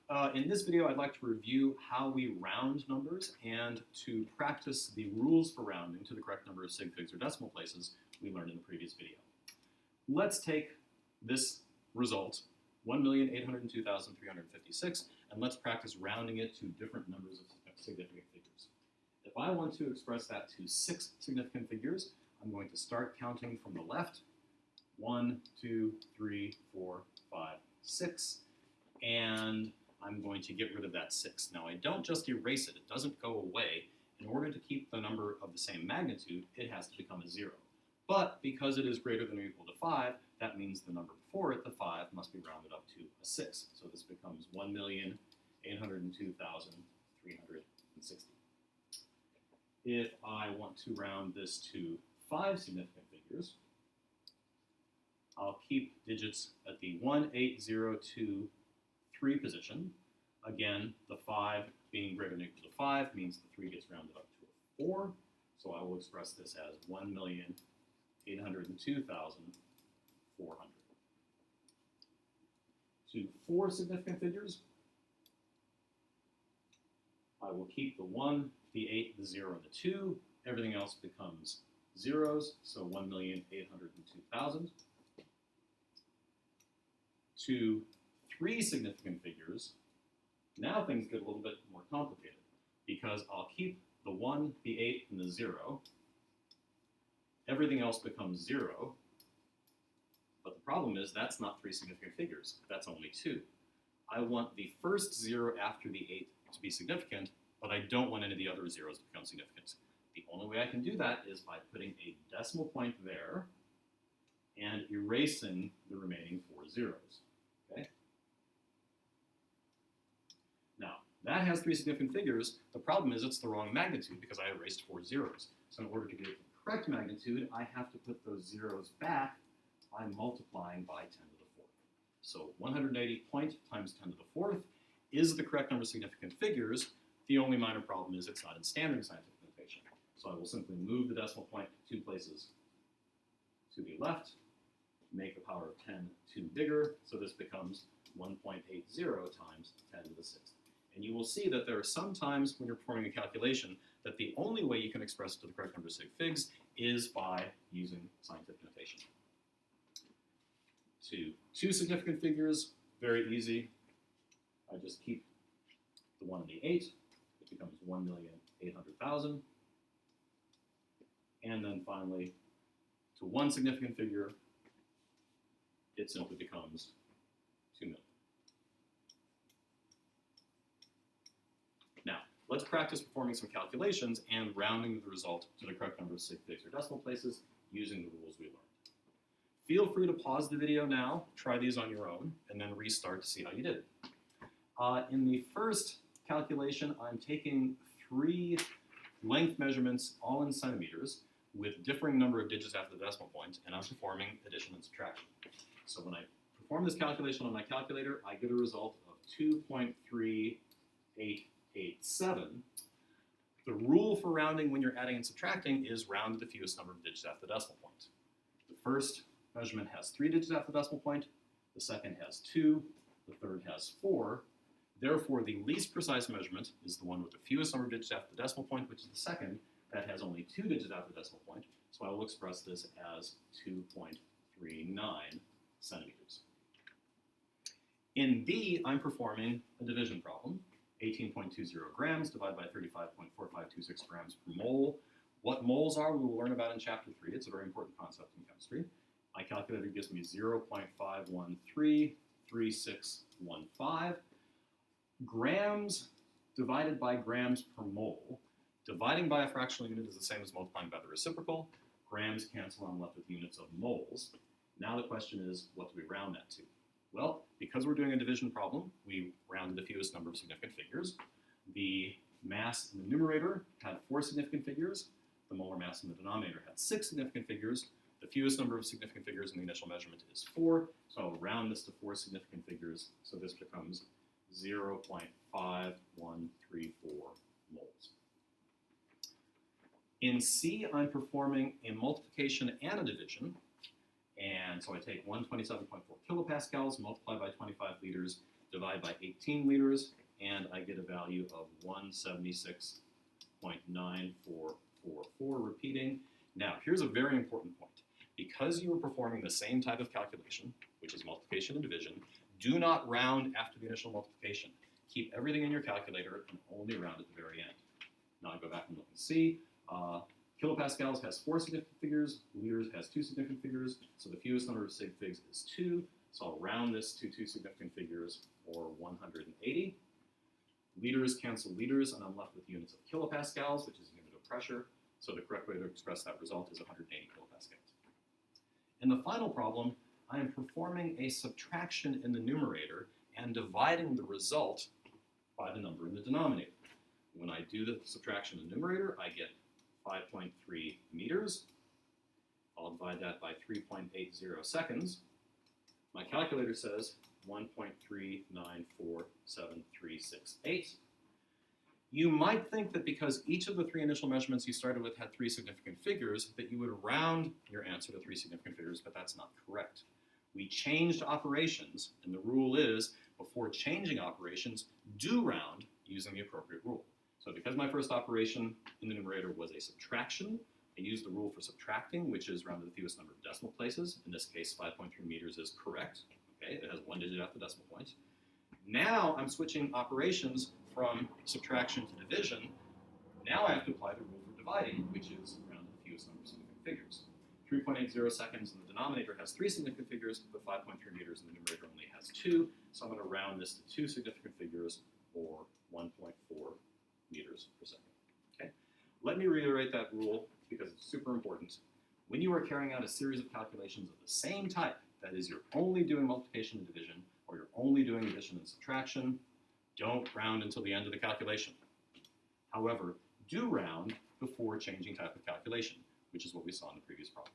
In this video, I'd like to review how we round numbers and to practice the rules for rounding to the correct number of sig figs or decimal places we learned in the previous video. Let's take this result, 1,802,356, and let's practice rounding it to different numbers of significant figures. If I want to express that to 6 significant figures, I'm going to start counting from the left. 1, 2, 3, 4, 5, 6, and I'm going to get rid of that 6. Now I don't just erase it, it doesn't go away. In order to keep the number of the same magnitude, it has to become a 0. But because it is greater than or equal to 5, that means the number before it, the 5, must be rounded up to a 6. So this becomes 1,802,360. If I want to round this to 5 significant figures, I'll keep digits at the 1, 8, 0, 2, 3 position. Again, the 5 being greater than or equal to 5 means the 3 gets rounded up to a 4. So I will express this as 1,802,400. To 4 significant figures, I will keep the 1, the 8, the 0, and the 2. Everything else becomes zeros, so 1,802,000. To 3 significant figures, now things get a little bit more complicated because I'll keep the 1, the 8, and the 0. Everything else becomes 0. But the problem is that's not 3 significant figures. That's only 2. I want the first 0 after the 8 to be significant, but I don't want any of the other zeros to become significant. The only way I can do that is by putting a decimal point there and erasing the remaining 4 zeros. Okay? Now, that has 3 significant figures. The problem is it's the wrong magnitude because I erased 4 zeros. So in order to get the correct magnitude, I have to put those zeros back by multiplying by 10 to the 4th. So 180 times 10 to the 4th is the correct number of significant figures. The only minor problem is it's not in standard scientific notation. So I will simply move the decimal point 2 places to the left, make the power of 10 2 bigger, so this becomes 1.80 times 10 to the 6th. And you will see that there are some times when you're performing a calculation that the only way you can express it to the correct number of sig figs is by using scientific notation. To 2 significant figures, very easy. I just keep the 1 and the 8. It becomes 1,800,000. And then finally, to 1 significant figure, it simply becomes 2 million. Now, let's practice performing some calculations and rounding the result to the correct number of sig figs or decimal places using the rules we learned. Feel free to pause the video now, try these on your own, and then restart to see how you did. In the first calculation, I'm taking 3 length measurements, all in centimeters, with differing number of digits after the decimal point, and I'm performing addition and subtraction. So when I perform this calculation on my calculator, I get a result of 2.3887. The rule for rounding when you're adding and subtracting is round to the fewest number of digits after the decimal point. The first measurement has 3 digits after the decimal point, the second has 2, the third has 4. Therefore, the least precise measurement is the one with the fewest number of digits after the decimal point, which is the second, that has only 2 digits after the decimal point. So I will express this as 2.39 centimeters. In B, I'm performing a division problem. 18.20 grams divided by 35.4526 grams per mole. What moles are, we will learn about in Chapter 3. It's a very important concept in chemistry. My calculator gives me 0.5133615. Grams divided by grams per mole. Dividing by a fractional unit is the same as multiplying by the reciprocal. Grams cancel, I'm left with units of moles. Now the question is, what do we round that to? Well, because we're doing a division problem, we rounded the fewest number of significant figures. The mass in the numerator had 4 significant figures. The molar mass in the denominator had 6 significant figures. The fewest number of significant figures in the initial measurement is 4, so I'll round this to 4 significant figures, so this becomes 0.5134 moles. In C, I'm performing a multiplication and a division, and so I take 127.4 kilopascals, multiply by 25 liters, divide by 18 liters, and I get a value of 176.9444 repeating. Now, here's a very important point. Because you are performing the same type of calculation, which is multiplication and division, do not round after the initial multiplication. Keep everything in your calculator and only round at the very end. Now I go back and look and see. Kilopascals has 4 significant figures, liters has 2 significant figures, so the fewest number of sig figs is 2, so I'll round this to 2 significant figures, or 180. Liters cancel liters, and I'm left with units of kilopascals, which is a unit of pressure, so the correct way to express that result is 180 kilopascals. In the final problem, I am performing a subtraction in the numerator and dividing the result by the number in the denominator. When I do the subtraction in the numerator, I get 5.3 meters. I'll divide that by 3.80 seconds. My calculator says 1.394738. You might think that because each of the 3 initial measurements you started with had 3 significant figures, that you would round your answer to 3 significant figures, but that's not correct. We changed operations, and the rule is, before changing operations, do round using the appropriate rule. So because my first operation in the numerator was a subtraction, I used the rule for subtracting, which is round to the fewest number of decimal places. In this case, 5.3 meters is correct. Okay, it has 1 digit after the decimal point. Now I'm switching operations from subtraction to division. Now I have to apply the rule for dividing, which is round to the fewest number of significant figures. 3.80 seconds in the denominator has 3 significant figures, but 5.3 meters in the numerator only has 2. So I'm going to round this to 2 significant figures, or 1.4 meters per second. Okay? Let me reiterate that rule because it's super important. When you are carrying out a series of calculations of the same type, that is, you're only doing multiplication and division, or you're only doing addition and subtraction, don't round until the end of the calculation. However, do round before changing type of calculation, which is what we saw in the previous problem.